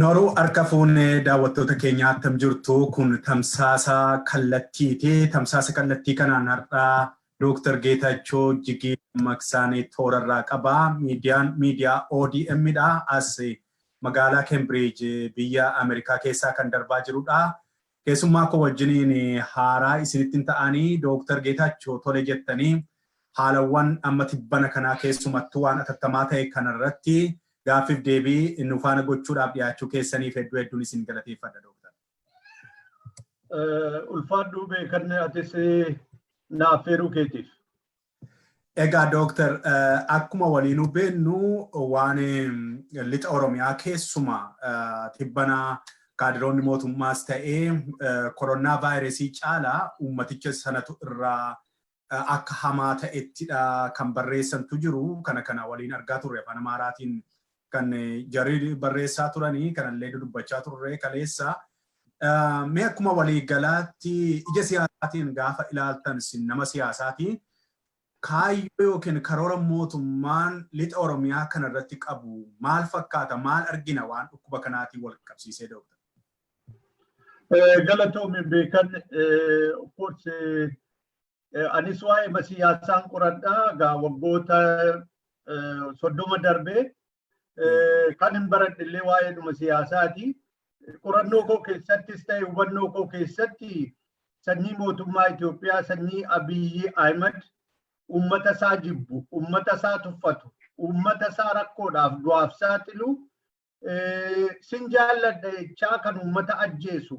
Nooruu harka fuunee daawwattoota keenyaa attam jirtu kun tamsaasa kallattiiti. Tamsaasa kallattii kanaan har'aa Dr. Geetachoo Jigii Maqsaanii toorarraa qabaa. Miidiyaa ODM dha. As magaalaa Cambridge biyya Ameerikaa keessaa kan darbaa jirudha. Keessummaa koo wajjiniin haaraa isinitti ta'anii Dr. Geetachoo tole jettanii haalawwan amma tibbana kanaa keessumattuu waan atattamaa ta'e kanarratti gaaffiif deebii nu faana gochuudhaaf dhiyaachuu keessaniif hedduun isin galateeffadha Dooktar. Ulfaadhuu beekanne atis naaf feeruu keetiif. Egaa Dooktar akkuma waliin hubannu waan lixa Oromiyaa keessuma tibbana kaadiroonni mootummaas ta'ee koronaa vaayirasii caalaa uummaticha sanatu irraa akka hamaa ta'ettidha kan barreessantu jiru. Kana waliin argaa turre afaan Amaaraatiin kan jarii barreessaa turanii kanallee dubbachaa turre kaleessa. Mee akkuma waliigalaatti ija siyaasaatiin gaafa ilaaltan sin nama siyaasaati kaayyoo yookiin karoora mootummaan lixa Oromiyaa kanarratti qabu maal fakkaata? Maal argina waan dhukkuba kanaatiin wal qabsiisee Dooktar? Galatoomi beekan of course anis waa'ee siyaasaan qoradhaa gaa waggoota 30 darbee kan hin baradhillee waa'ee dhuma siyaasaati. Qorannoo koo keessattis ta'e hubannoo koo keessatti sanyii mootummaa Itoophiyaa sanyii Abiyyi Ahmed uummata isaa jibbu, uummata isaa tuffatu, uummata isaa rakkoodhaaf du'aaf saaxilu sin jaalladha jechaa kan uummata ajjeesu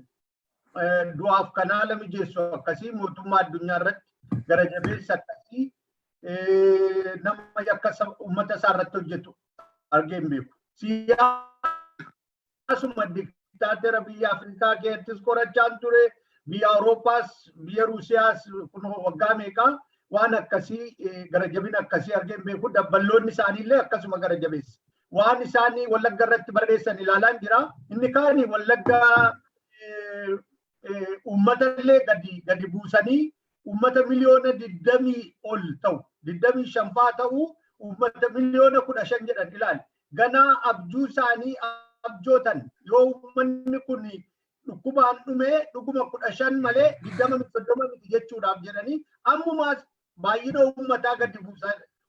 du'aaf kanaa lama jeessu akkasii mootummaa addunyaa irratti gara jabeessa akkasii nama yakka uummata isaa irratti hojjetu argeen beeku. Siyaasuma diktaatera biyya Afrikaa keessattis qorachaan ture, biyya Awuroopaas, biyya Ruusiyaas kun waggaa meeqaa waan akkasii gara jabina akkasii argeen beeku. Dabballoonni isaaniillee akkasuma gara jabeessa. Waan isaanii Wallagga irratti barreessan ilaalaan jira. Inni kaani Wallagga uummata illee gadi buusanii uummata miliyoona 20 ol ta'u 25 ta'u uummata miliyoona 15 jedhan ilaali. Ganaa abjuu isaanii abjootan yoo uummanni kun dhukkubaan dhumee dhuguma 15 malee 20 miti jechuudhaaf jedhanii ammumaas baay'ina uummataa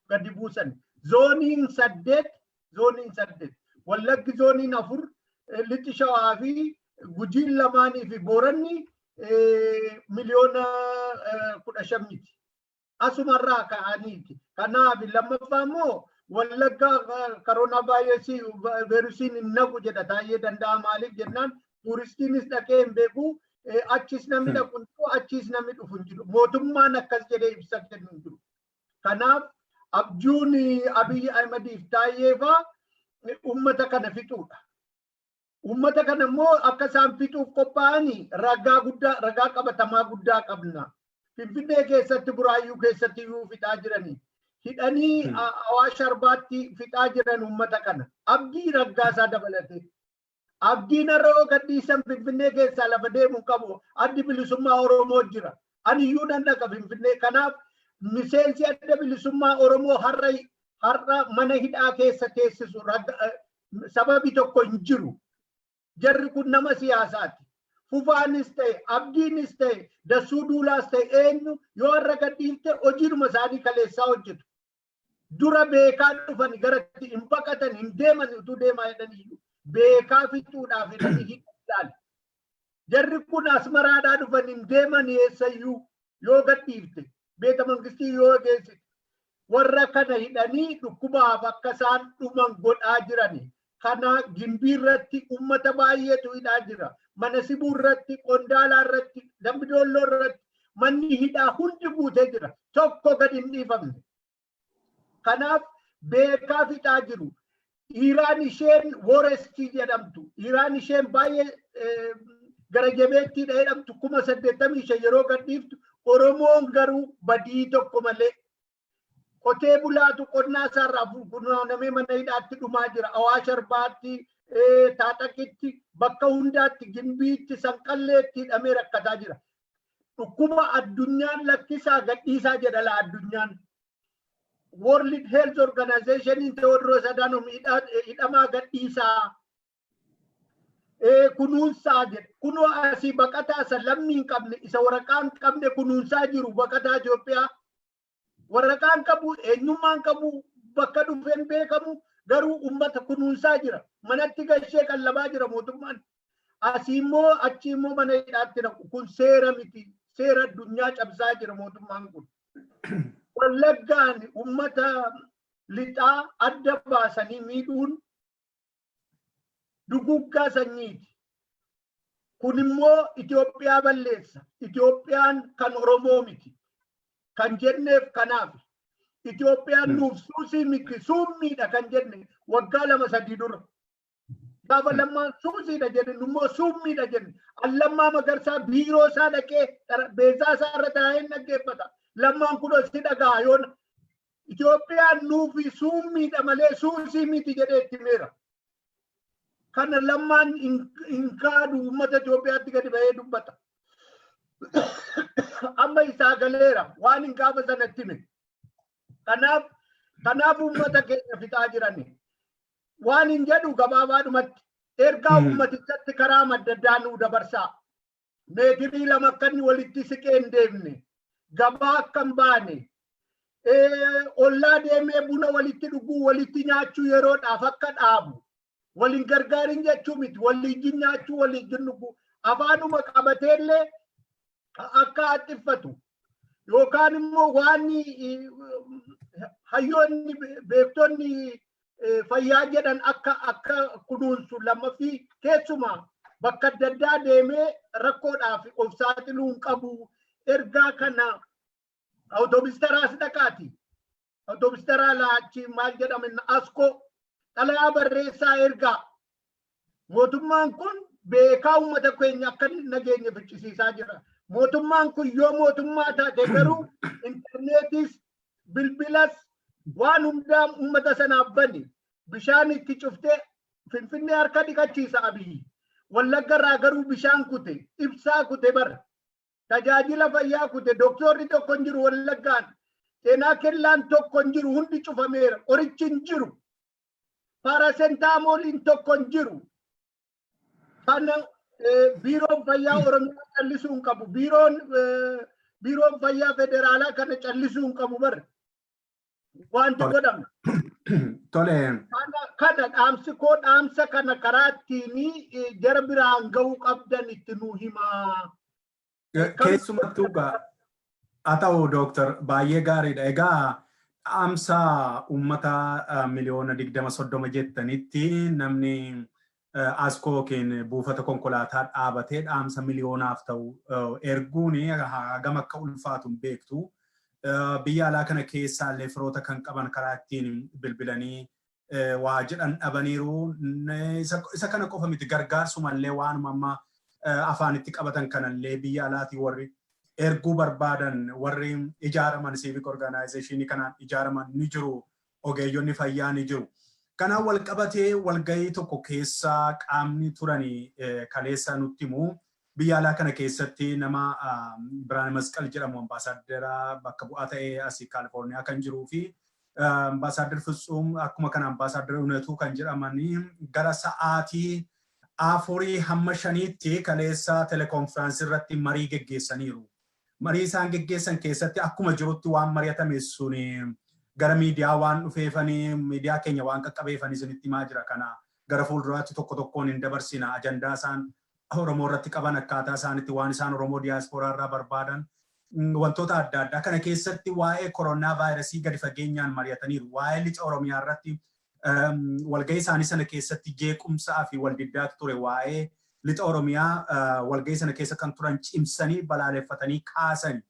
gadi buusan. Zooniin 8 Wallaggi zooniin 4 lixi Shawaa fi Gujiin lamaanii fi Booranni miliyoona 15 miti. Asumarraa ka'aniiti. Kanaaf lammaffaa immoo Wallagga karoona vaayirasiin hin naqu jedha taa'ee danda'a maaliif jennaan tuuristiinis dhaqee hin beeku achis namni dhaqu hin jiru achis namni dhufu hin jiru. Mootummaan akkas jedhee ibsa kennu hin jiru. Kanaaf abjuun Abiyyi Ahmediif taa'eefaa uummata kana fixuudha. Uummata kana immoo akka isaan fixuuf qophaa'anii ragaa qabatamaa guddaa qabna. Finfinnee keessatti Buraayyuu keessatti iyyuu fixaa jiranii. Hidhanii Awaash Arbaatti fixaa jiran uummata kana. Abdii raggaasaa dabalate. Abdiin har'oo gadhiisan Finfinnee keessaa lafa deemuu qabu. Addi bilisummaa Oromoo jira. Ani iyyuu nan dhaqa Finfinnee. Kanaaf miseensi adda bilisummaa Oromoo har'a mana hidhaa keessa teessisu sababi tokko hin jiru. Jarri kun nama siyaasaati. Fufaanis ta'e, abdiinis ta'e, Dassuu Duulaas ta'e eenyu yoo har'a gadhiifte hojiidhuma isaanii kaleessaa hojjetu. Dura beekaa dhufan garatti hin baqatan hin deeman utuu deemaa jedhanii beekaa fixuudhaaf jedhanii hidhaan. Jarri kun Asmaraadhaa dhufan hin deeman eessayyuu yoo gadhiifte beeta mangistii yoo geessite. Warra kana hidhanii dhukkubaaf akka isaan dhuman godhaa jirani. Kana Gimbii irratti uummata baay'eetu hidhaa jira. Mana Sibuu irratti, Qondaalaa irratti, Dambidolloo irratti manni hidhaa hundi guutee jira. Tokko gadi hin dhiifamne. Kanaaf beekaa fixaa jiru. Iraan isheen Worestii jedhamtu. Iraan isheen baay'ee gara jabeettiidha jedhamtu 85,000 yeroo gadhiiftu. Oromoon garuu badii tokko malee. Qotee bulaatu qonnaa isaarraa funaanamee mana hidhaatti dhumaa jira. Awaash Arbaatti, Taaxaqitti, bakka hundaatti, Gimbiitti, Sanqalleetti hidhamee rakkataa jira. Dhukkuba addunyaan lakkisaa gadhiisaa jedhala addunyaan. World Health Organization Tewoodiroos Adhanom hidhamaa gadhiisaa. kunuunsaa jedhe kunoo asii baqataa isa lammii hin qabne isa waraqaan qabne kunuunsaa jiru baqataa Itoophiyaa waraqaan qabu eenyummaan qabu bakka dhufeen beekamu garuu ummata kunuunsaa jira manatti gashee qallabaa jira mootummaan asii immoo achi immoo mana hidhaatti naqu kun seera miti seera addunyaa cabsaa jira mootummaan kun Wallaggaan ummata lixaa adda baasanii miidhuun duguggaa sanyiiti kun immoo Itoophiyaa balleessa Itoophiyaan kan Oromoo miti kan jenneef kanaaf Itoophiyaan nuuf suusii miti suummiidha kan jenne waggaa 2-3 dura gaafa lammaan suusiidha jenne immoo suummiidha jenne Allammaa Magarsaa biiroo isaa dhaqee beesaa isaa irra taa'ee dhaggeeffata lammaan kun si dhagaa yoon Itoophiyaan nuufi suummiidha malee suusii miti jedhee itti meera kana lammaan hin kaadu ummata Itoophiyaatti gadi bahee dubbata amma isaa galeera waan hin gaafa sanatti hime kanaaf ummata keenya fixaa jirani waan hin jedhu gabaabaadhumatti ergaa ummatichatti karaa madda addaa nuu dabarsaa meetirii 2 akka inni walitti siqee hin deemne gabaa akka hin baane ollaa deemee buna walitti dhuguu walitti nyaachuu yeroodhaaf akka dhaabu waliin gargaarin jechuu miti waliin nyaachuu waliin dhuguu afaanuma qabateellee akka attifatu yookaan immoo waan hayyoonni beektonni fayyaa jedhan akka kunuunsu lammaffii keessumaa bakka adda addaa deemee rakkoodhaaf of saaxiluu hin qabu ergaa kana awutoobistaraas dhaqaati awutoobistaraa laachi maal jedhame askoo xalayaa barreessaa ergaa mootummaan kun beekaa uummata keenya akka nageenya fichisiisaa jira mootummaan kun yoo mootummaa taate garuu intarneetis bilbilas waan hundaa uummata sanaaf bani bishaan itti cuftee finfinnee harka dhiqachiisa Abiyyi Wallagga irraa garuu bishaan kute ibsaa kute bara tajaajila fayyaa kute doktorri tokko hin jiru Wallaggaan seenaa kellaan tokko hin jiru hundi cufameera qorichi hin jiru Parasentamooliin tokko hin jiru kana biiroon fayyaa Oromiyaa callisuu hin qabu biiroon fayyaa federaalaa kana callisuu hin qabu bara wanti godhamu tole kana dhaamsa kana karaa ittiin jara biraan ga'uu qabdan itti nuu himaa keessumattuu haa ta'u dooktar baay'ee gaariidha egaa dhaamsa uummata miliyoona 20-30 jettanitti namni askoo yookiin buufata konkolaataa dhaabatee dhaamsa miliyoonaaf ta'u erguun hagam akka ulfaatu hin beektu biyya alaa kana keessaa illee firoota kan qaban karaa ittiin bilbilanii waa jedhan dhabaniiru isa kana qofa miti gargaarsumallee waanuma amma afaanitti qabatan kanallee biyya alaatii warri erguu barbaadan warri ijaaraman civic organizationii kanaan ijaaraman ni jiru ogeeyyonni fayyaa ni jiru kanaan wal qabatee walgahii tokko keessa qaamni turanii kaleessa nutti himu biyya alaa kana keessatti nama Biraan Masqal jedhamu ambaasaadara bakka bu'aa ta'ee asii Kaalifoorniyaa kan jiruu fi ambaasaadar Fitsuum akkuma kana ambaasaadar Unetuu kan jedhamanii gara sa'aatii 4-5 kaleessa telekonfiraansii irratti marii geggeessaniiru. Marii isaan geggeessan keessatti akkuma jirutti waan mari'atame suni gara miidiyaa waan dhufeefanii miidiyaa keenya waan qaqqabeefanii isinitti himaa jira kana gara fuulduraatti tokko tokkoon hin dabarsina ajandaa isaan Oromoo irratti qaban akkaataa isaanitti waan isaan Oromoo diiyaasporaa irraa barbaadan wantoota adda addaa kana keessatti waa'ee koronaa vaayirasii gadi fageenyaan mari'ataniiru waa'ee lixa Oromiyaa irratti walgahii isaanii sana keessatti jeequmsaa fi waldiddaatu ture waa'ee lixa Oromiyaa walgahii sana keessa kan turan cimsanii balaaleffatanii kaasan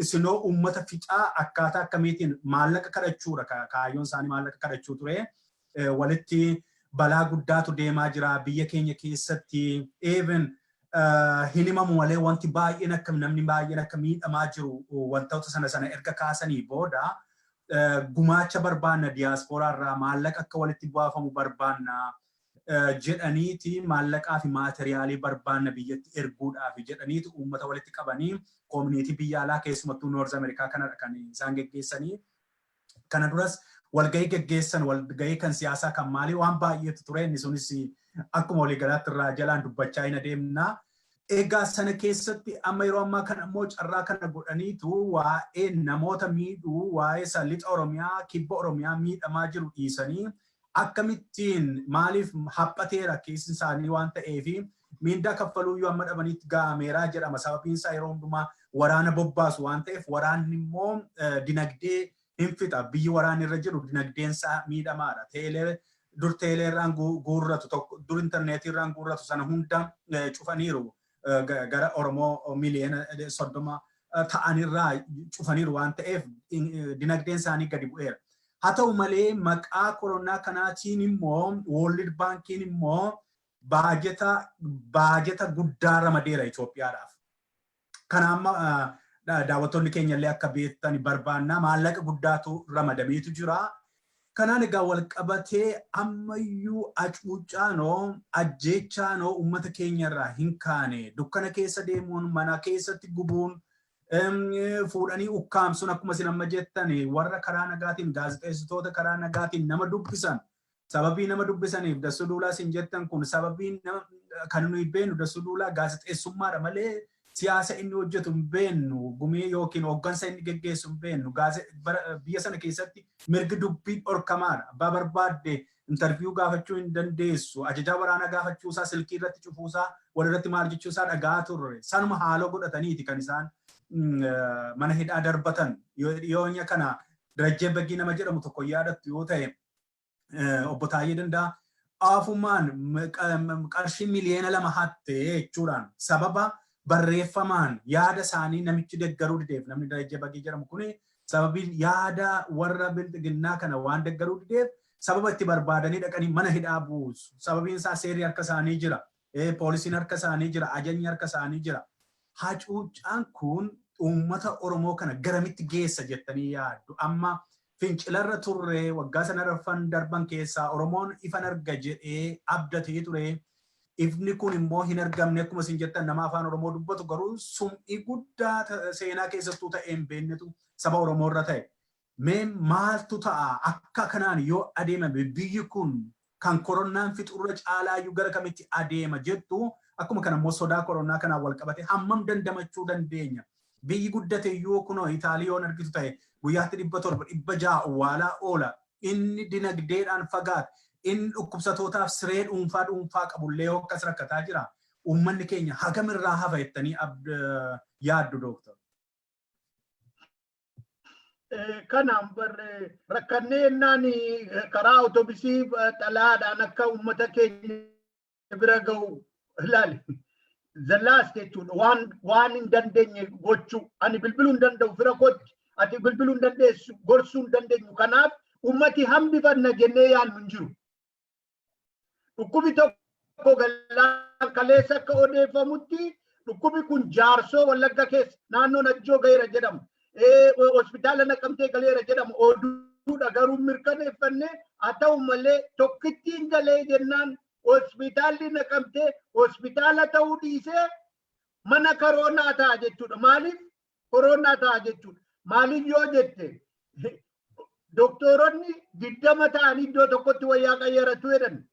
isinoo uummata ficaa akkaataa akkamiitiin maallaqa kadhachuudha kaayyoon isaanii maallaqa kadhachuu ture walitti balaa guddaatu deemaa jira biyya keenya keessatti even hin himamu malee wanti baay'een akka namni baay'een akka miidhamaa jiru wantoota sana erga kaasanii booda gumaacha barbaanna diiyaasporaa irraa maallaqa akka walitti baafamu barbaanna jedhaniiti maallaqaa fi maateriyaalii barbaanna biyyatti erguudhaaf jedhaniiti uummata walitti qabanii koomunitii biyya alaa keessumattuu Noorz Ameerikaa kanadha kan isaan geggeessanii kana duras walgahii geggeessan walgahii kan siyaasaa kan maalii waan baay'eetu ture inni sunis akkuma walii galaatti irraa jalaan dubbachaa hin adeemna. Egaa sana keessatti amma yeroo ammaa kana immoo carraa kana godhaniitu waa'ee namoota miidhuu waa'ee lixa Oromiyaa kibba Oromiyaa miidhamaa jiru dhiisanii akkamittiin maaliif haphateera keessi isaanii waan ta'eef miindaa kaffaluu yoo amma dhabanitti ga'ameeraa jedhama. Sababiin isaa yeroo hundumaa waraana bobbaasu waan ta'eef waraanni immoo dinagdee hin fixa. Biyyi waraanni irra jiru dinagdeen isaa miidhamaadha. Dur teeleerraan guurratu tokko dur intarneetiirraan guurratu sana hunda cufaniiru. Gara Oromoo miliyoona 30 ta'anirraa cufaniiru waan ta'eef dinagdeen isaanii gadi bu'eera. Haa ta'u malee maqaa koronaa kanaatiin immoo World Bankiin immoo baajeta guddaa ramadeera Itoophiyaadhaaf. Kana amma daawwattoonni keenya illee akka beektan barbaannaa maallaqa guddaatu ramadameetu jira. Kanaan egaa wal qabatee ammayyuu acuucaanoo ajjeechaanoo uummata keenyarraa hin kaane dukkana keessa deemuun mana keessatti gubuun fuudhanii ukkaamsuun akkuma isin amma jettan warra karaa nagaatiin gaazexeessitoota karaa nagaatiin nama dubbisan sababii nama dubbisaniif Dassuu Duulaa isin jettan kun sababii kan nuyi beenu Dassuu Duulaa gaazexeessummaadha malee siyaasa inni hojjetu hin beenu gumii yookiin hooggansa inni geggeessu hin beenu biyya sana keessatti mirgi dubbii dhorkamaadha. Abbaa barbaadde intarviyuu gaafachuu hin dandeessu. Ajajaa waraanaa gaafachuusaa silkii irratti cufuusaa walirratti maal jechuusaa dhagaa turre. Sanuma haaloo godhataniiti kan isaan mana hidhaa darbatan. Dhiyoonya kana Darajjee Baggii nama jedhamu tokko yaadattu yoo ta'e obbo Taayyee Danda'a aafumaan qarshii miliyoona 2 hatte jechuudhaan sababa barreeffamaan yaada isaanii namichi deggaruu dideef namni Darajjee Baggii jedhamu kuni sababii yaada warra bildiginnaa kana waan deggaruu dideef sababa itti barbaadanii dhaqanii mana hidhaa buusu. Sababiin isaa seerri harka isaanii jira. Poolisiin harka isaanii jira. Ajajni harka isaanii jira. Hacuuccaan kun uummata Oromoo kana garamitti geessa jettanii yaaddu. Amma fincilarra turre waggaa sana darban keessaa Oromoon ifan arga jedhee abdatee ture. Ifni kun immoo hin argamne akkuma isin jettan nama afaan Oromoo dubbatu garuu sum'ii guddaa seenaa keessattuu ta'een beennetu saba Oromoo irra ta'e. Mee maaltu ta'a akka kanaan yoo adeemame biyyi kun kan koronaan fixurra caalaayyuu gara kamitti adeema jettu akkuma kana immoo sodaa koronaa kanaan wal qabate hammam dandamachuu dandeenya. Biyyi guddate iyyuu kunoo Itaaliyoon argitu ta'e guyyaatti 700 600 owwaalaa oola. Inni dinagdeedhaan fagaata. In dhukkubsatootaaf siree dhuunfaa qabullee yoo akkas rakkataa jira. Uummanni keenya hagamirraa hafa jettanii yaaddu dooktar. Kanaan rakkannee jennaan karaa otoobisii xalaadhaan akka uummata keenya bira gahu ilaali. Zallaas jechuun waan hin dandeenye gochuu ani bilbiluu hin danda'u fira kooti ati bilbiluu hin dandeessu gorsuu hin dandeenyu. Kanaaf uummati hambifanna jennee yaadnu hin jiru. Dhukkubi tokko gallaan kaleessa akka odeeffamutti dhukkubi kun Jaarsoo Wallagga keessa naannoo Najjoo gaheera jedhamu. Hospitaala Naqamtee galeera jedhamu oduudha garuu mirkaneeffannee haa ta'u malee tokkittiin galee jennaan hospitaalli Naqamtee hospitaala ta'uu dhiisee mana koronaa ta'a jechuudha. Maaliif koronaa ta'a jechuudha? Maaliif yoo jette doktoronni 20 ta'anii iddoo tokkotti wayyaa qayyaratu jedhan.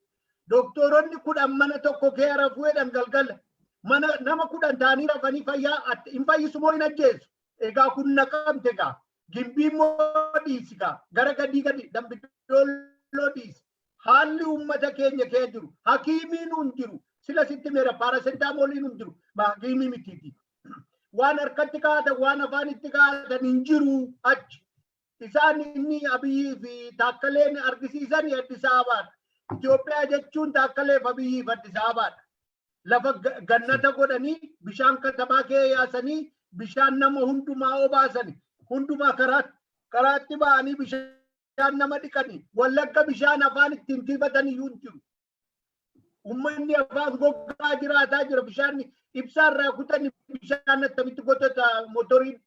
Doktoronni 10 mana tokko keessa rafuu jedhan galgala. Nama 10 ta'anii rafanii fayyaa hin fayyisu moo hin ajjeesu? Egaa kun Naqamte egaa gimbii moo dhiisi egaa gara gadi Dambidolloo dhiisi. Haalli uummata keenya keessa jiru hakiimiin hin jiru. Sila sitti meera paarasentamooliin hin jiru. Hakiimii mitiiti. Waan harkatti kaa'atan waan afaanitti kaa'atan hin jiru achi. Isaan inni Abiyyii fi Taakkaleen argisiisan Addis Ababaadha. Itoophiyaa jechuun Taakkalee fi Abiyyii fi Addis Ababaadha. Lafa gannata godhanii bishaan katamaa kee yaasanii bishaan nama hundumaa obaasanii hundumaa karaatti ba'anii bishaan nama dhiqanii Wallagga bishaan afaan ittiin tiifatan iyyuu hin jiru. Uummanni afaan goggaa jiraataa jira bishaan ibsaarraa kutanii bishaan attamitti godhata motoriin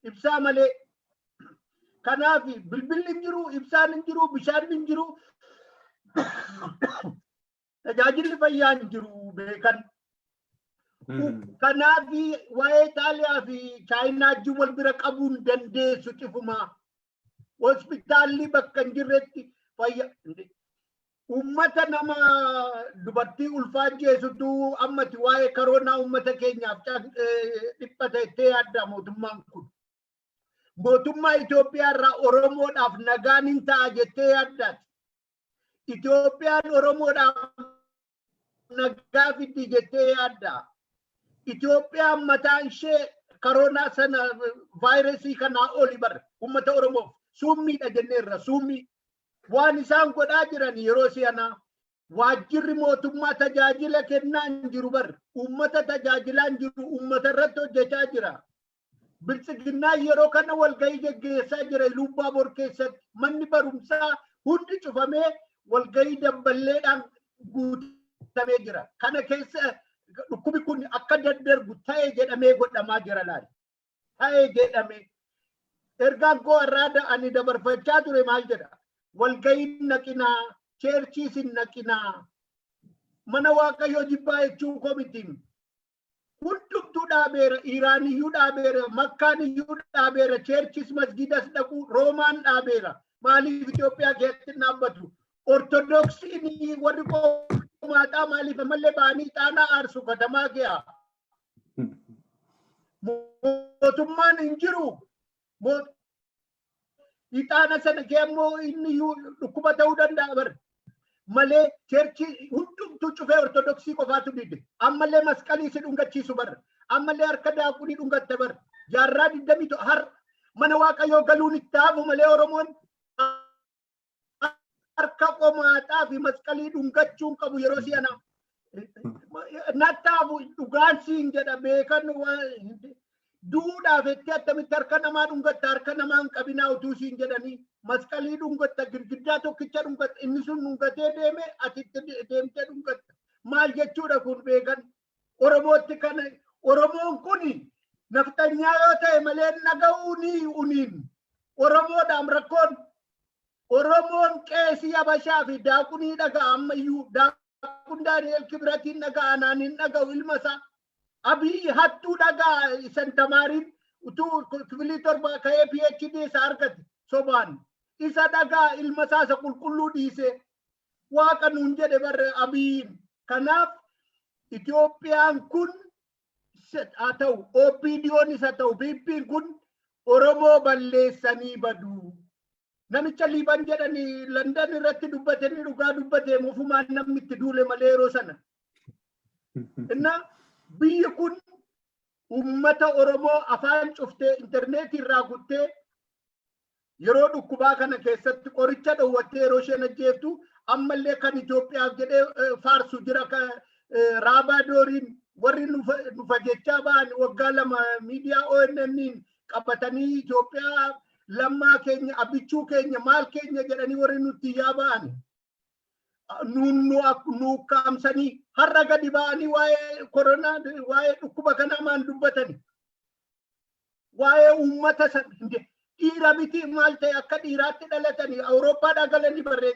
ibsaa malee. Kanaaf bilbilli hin jiru, ibsaan hin jiru, bishaan hin jiru, tajaajilli fayyaa hin jiru beekan. Kanaaf waa'ee Itaaliyaa fi Chaayinaa wajjin wal bira qabuu hin dandeessu cifumaa. Hospitaalli bakka hin jirretti fayyaa. ummata nama dubartii ulfaa jeesutu ammati waa'ee karoonaa ummata keenyaaf dhiphata ittee yaadda mootummaan kun. Mootummaa Itoophiyaa irraa Oromoodhaaf nagaan hin ta'a jettee yaaddaati. Itoophiyaan Oromoodhaaf nagaa fiddi jettee yaadda. Itoophiyaan mataan ishee karoonaa sana vaayirasii kanaa oli bar ummata Oromoof summiidha jenneerra summii. Waan isaan godhaa jiran yeroo si'anaa waajjirri mootummaa tajaajila kennaa hin jiru bar ummata tajaajilaa hin jiru ummata irratti hojjechaa jira. Biltsiginnaa yeroo kana walgahii geggeessaa jira Lubbaa Bor keessatti manni barumsaa hundi cufamee walgahii dabballeedhaan guutamee jira. Kana keessa dhukkubi kun akka daddarbu ta'ee jedhamee godhamaa jira laal. Ta'ee jedhamee ergaan koo irraa ani dabarfachaa ture maal jedha? Walgahiin naqinaa, cheerchiisin naqinaa, mana waaqayyoo jibbaa jechuu komitiin hundumtuu dhaabeera, Iraaniyyuu dhaabeera, Makkaaniyyuu dhaabeera, cheerchis masgidas dhaqu, Roomaan dhaabeera. Maaliif Itoophiyaa keessatti dhaabbatu? Ortodoksiin warri qomaaxaa maaliif ammallee ba'anii ixaanaa aarsu katamaa ga'a? Mootummaan hin jiru. Ixaana sana keemmoo inni dhukkuba ta'uu danda'a bar. Malee cheerchi hundumtuu cufee ortodoksii qofaatu dide. Ammallee masqalii si dhungachiisu bar. Ammallee harka daakunii dhungatte bar. Jaarraa 20 har mana waaqayyoo galuun itti hafu malee Oromoon harka qomaaxaa fi masqalii dhungachuun qabu yeroo si'ana. Nattaafu dhugaansiin jedha beekan duudhaaf itti attamitti harka namaa dhungatta harka namaa hin qabinaa utuu siin jedhanii masqalii dhungatta girgiddaa tokkicha dhungatta inni sun dhungatee deeme atitti deemtee dhungatta maal jechuudha kun beekan Oromootti kana Oromoon kuni naftanyaa yoo ta'e malee naga'uunii uniin Oromoodhaam rakkoon Oromoon qeesii Habashaa fi daakunii dhaga'a ammayyuu daakun Daani'el Kibratiin dhaga'a anaaniin dhaga'u ilma isaa Abii hattuu dhagaa isan tamaariin utuu kifilii torba ka'ee PhD isa argate sobaan isa dhagaa ilma isaa isa qulqulluu dhiise waaqa nuun jedhe barre abiin. Kanaaf Itoophiyaan kun haa ta'u OPDO'n isa ta'u PP'n kun Oromoo balleessanii badu. Namicha Liiban jedhanii London irratti dubbatanii dhugaa dubbatee mufumaan namni itti duule malee yeroo sana. Innaa biyyi kun ummata Oromoo afaan cuftee intarneetii irraa guttee yeroo dhukkubaa kana keessatti qoricha dhowwattee yeroo isheen ajjeeftu ammallee kan Itoophiyaaf jedhee faarsu jira Raabadooriin warri nu fajechaa ba'an waggaa 2 miidiyaa ONN'n qabatanii Itoophiyaa lammaa keenya abichuu keenya maal keenya jedhanii warri nutti yaa ba'an. Nu kaamsanii har'a gadi ba'anii waa'ee koronaa waa'ee dhukkuba kanaa maan dubbatani waa'ee uummata dhiira miti maal ta'e akka dhiiraatti dhalatanii Awurooppaadhaa galanii barree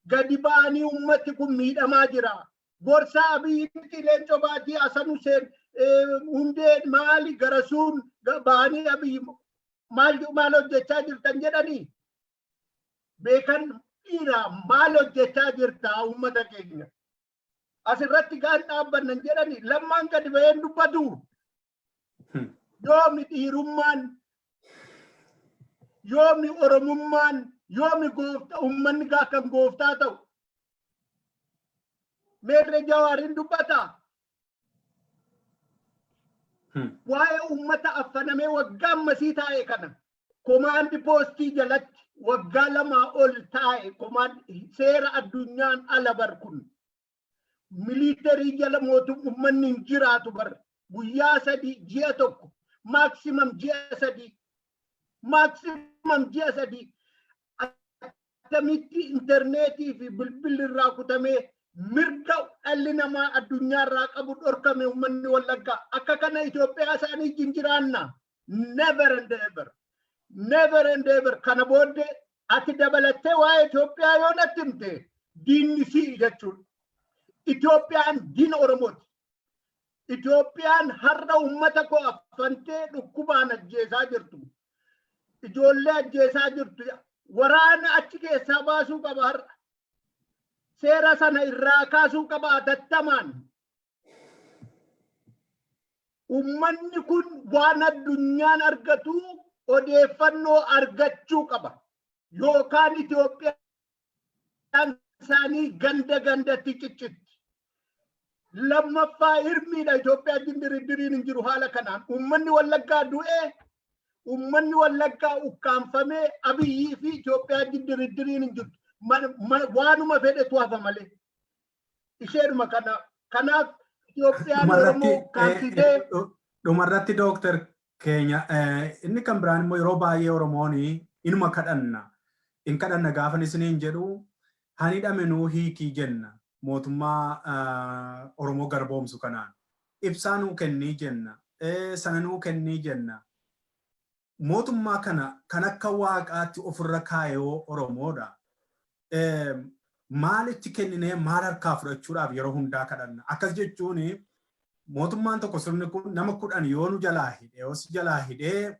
gadi ba'anii uummati kun miidhamaa jira. Gorsaa Abiyyitti Leencoo Baatii Hasan Huseen hundeen maali garasuun ba'anii Abiyyi maal hojjechaa jirtan jedhanii beekan dhiira maal hojjechaa jirta uummata keenya asirratti gaan dhaabbannan jedhanii lammaan gadi ba'een dubbatu yoomi dhiirummaan yoomi oromummaan yoomi gooftaa uummanni kan gooftaa ta'u meerre Jawaariin dubbata waa'ee uummata affanamee waggaa ammasii taa'e kana komaandi poostii jalatti waggaa 2 ol taa'e komaandi seera addunyaan ala bar kun militarii jala mootummaan hin jiraatu bar guyyaa 3 ji'a tokko maximum ji'a 3 attamitti intarneetii fi bilbilli irraa kutamee mirga dhalli namaa addunyaa irraa qabu dhorkame uummanni Wallaggaa akka kana Itoophiyaa isaanii jinjiraanna never and ever kana booddee ati dabalattee waa'ee Itoophiyaa yoo natti himte diinni si jechuudha. Itoophiyaan diina Oromooti. Itoophiyaan har'a uummata koo affantee dhukkubaan ajjeesaa jirtu. Ijoollee ajjeesaa jirtu. Waraana achi keessaa baasuu qaba har'a. seera sana irraa kaasuu qaba atattamaan. Ummanni kun waan addunyaan argatu odeeffannoo argachuu qaba. Yookaan Itoophiyaan isaanii gandatti ciccitti. Lammaffaa hirmiidha Itoophiyaa diriiriin hin jiru haala kanaan. Ummanni Wallaggaa du'ee, ummanni Wallaggaa ukkaanfamee Abiyyii fi Itoophiyaa diriiriin hin jirtu. Waanuma fedhetu hafa malee. Isheenuma kanaaf Itoophiyaan Oromoo kaasitee. Dhumarratti Dooktar keenya inni kan biraan immoo yeroo baay'ee Oromoon inuma kadhanna. In kadhanna gaafan isiniin jedhu hani dhamenuu hiikii jenna. Mootummaa Oromoo garboomsu kanaan. Ibsaa nuu kennii jenna. Sana nuu kennii jenna. Mootummaa kana kan akka waaqaatti ofirra kaayoo Oromoodha. Maalitti kenninee maal harkaa fudhachuudhaaf yeroo hundaa kadhanna. Akkas jechuun mootummaan tokko sirni kun nama 10 yoo nu jalaa hidhee yoo si jalaa hidhee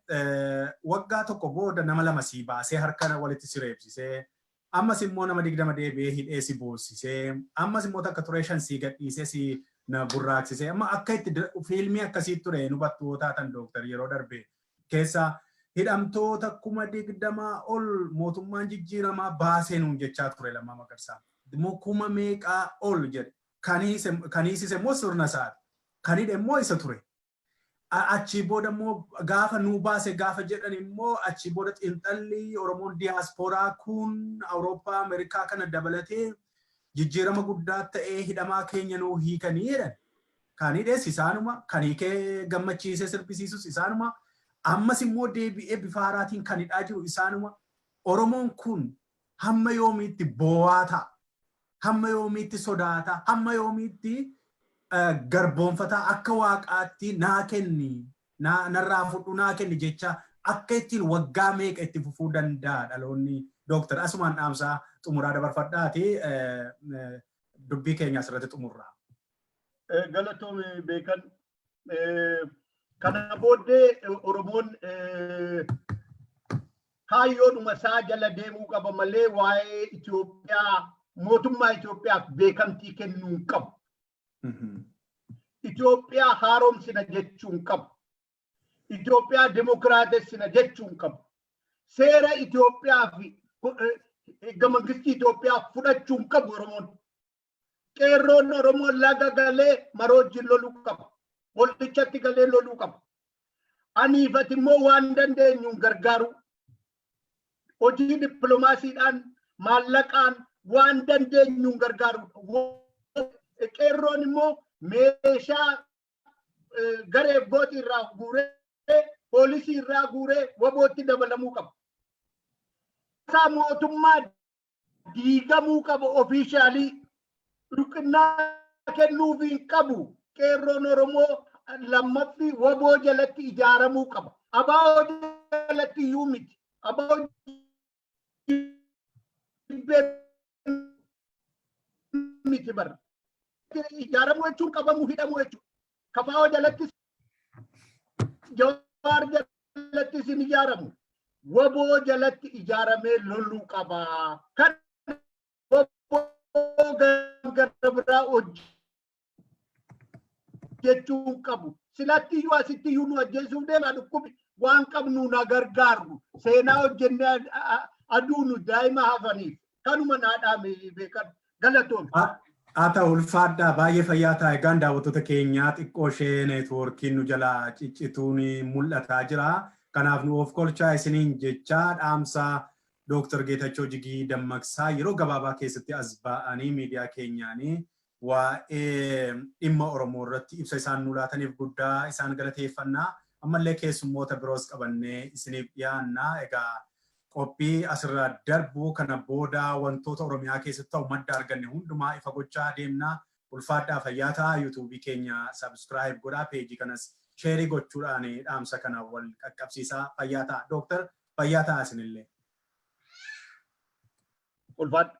waggaa tokko booda nama 2 sii baasee harka walitti sireebsisee ammas immoo nama 20 deebi'ee hidhee si boossisee ammas immoo takka ture 5 sii gadhiisee si na burraaksisee amma akka itti fiilmii akkasii ture nu battoota tan Dooktar yeroo darbe keessa hidhamtoota 20 ol mootummaan jijjiiramaa baasee nuun jechaa ture Lammaa Magarsaa. Immoo 1,000 meeqaa ol jedhe kaniisise immoo sirna isaati. Kanidha immoo isa ture. Achii booda immoo gaafa nuu baase gaafa jedhan immoo achii booda xiinxalli Oromoon diyaaspooraa kun Awurooppaa Ameerikaa kana dabalatee jijjiirama guddaa ta'ee hidhamaa keenya nuu hiikanii jedhan. Kanidhees isaanuma kan hiikee gammachiisee sirbisiisus isaanuma ammas immoo deebi'ee bifa haaraatiin kan hidhaa jiru isaanuma. Oromoon kun hamma yoomiitti boo'aa ta'a. Hamma yoomiitti sodaata. Hamma yoomiitti garboonfataa akka waaqaatti naa kenni narraa fudhu naa kenni jecha akka ittiin waggaa meeqa itti fufuu danda'a dhaloonni Dooktar asumaan dhaamsaa xumuraa dabarfadhaati dubbii keenya asirratti xumurraa. Galatoomii beekan kana booddee Oromoon kaayyoodhuma isaa jala deemuu qaba malee waa'ee Itoophiyaa mootummaa Itoophiyaaf beekamtii kennuu hin qabu. Itoophiyaa haaromsina jechuun qabu. Itoophiyaa demokraatessina jechuun qabu. Seera Itoophiyaa fi eega mangistii Itoophiyaa fudhachuun qabu Oromoon. Qeerroon Oromoon laga galee maroojjiin loluu qaba. Waldichatti galee loluu qaba. Aniifati immoo waan dandeenyuun gargaaru. Hojii dippiloomaasiidhaan maallaqaan waan dandeenyuun gargaaru. Qeerroon immoo meeshaa garee booti irraa guuree poolisii irraa guuree wabootti dabalamuu qaba. Isaa mootummaa diigamuu qaba ofiishaalii dhuqinnaa kennuuf hin qabu. Qeerroon Oromoo lammaffii waboo jalatti ijaaramuu qaba. Abaa'oo jalatti iyyuu miti. Abaa'oo miti bara. Ijaaramuu jechuun qabamuu hidhamuu jechuudha. Kafaa'oo jalattis Jawaar jalattis hin ijaaramu. Waboo jalatti ijaaramee loluu qaba. Kan waboo gara biraa hojjechuun qabu. Silatti iyyuu asitti iyyuu nu ajjeesuuf deemaa dhukkubi waan qabnu na gargaaru. Seenaa hojjennee aduu nu daa'ima hafaniif. Kanuma naadhaame beekan galatoon. Ata ulfaadhaa baay'ee fayyaa taa'e egaan daawwattoota keenyaa xiqqoo ishee neetwoorkiin nu jalaa ciccituun mul'ataa jira. Kanaaf nu of kolchaa isiniin jechaa dhaamsaa Dooktar Geetachoo Jigii Dammaqsaa yeroo gabaabaa keessatti as ba'anii miidiyaa keenyaanii waa'ee dhimma Oromoo irratti ibsa isaan nu laataniif guddaa isaan galateeffannaa. Ammallee keessummoota biroos qabannee isiniif dhiyaannaa. Egaa qophii asirraa darbu kana booda wantoota Oromiyaa keessatti ta'u madda arganne hundumaa ifa gochaa deemna. Ulfaadhaa fayyaa ta'a. YouTube keenya subscribe godhaa. Peejii kanas sheerii gochuudhaan dhaamsa kana wal qaqqabsiisaa. Fayyaa ta'a. Dooktar fayyaa ta'a isinillee. Ulfaadha.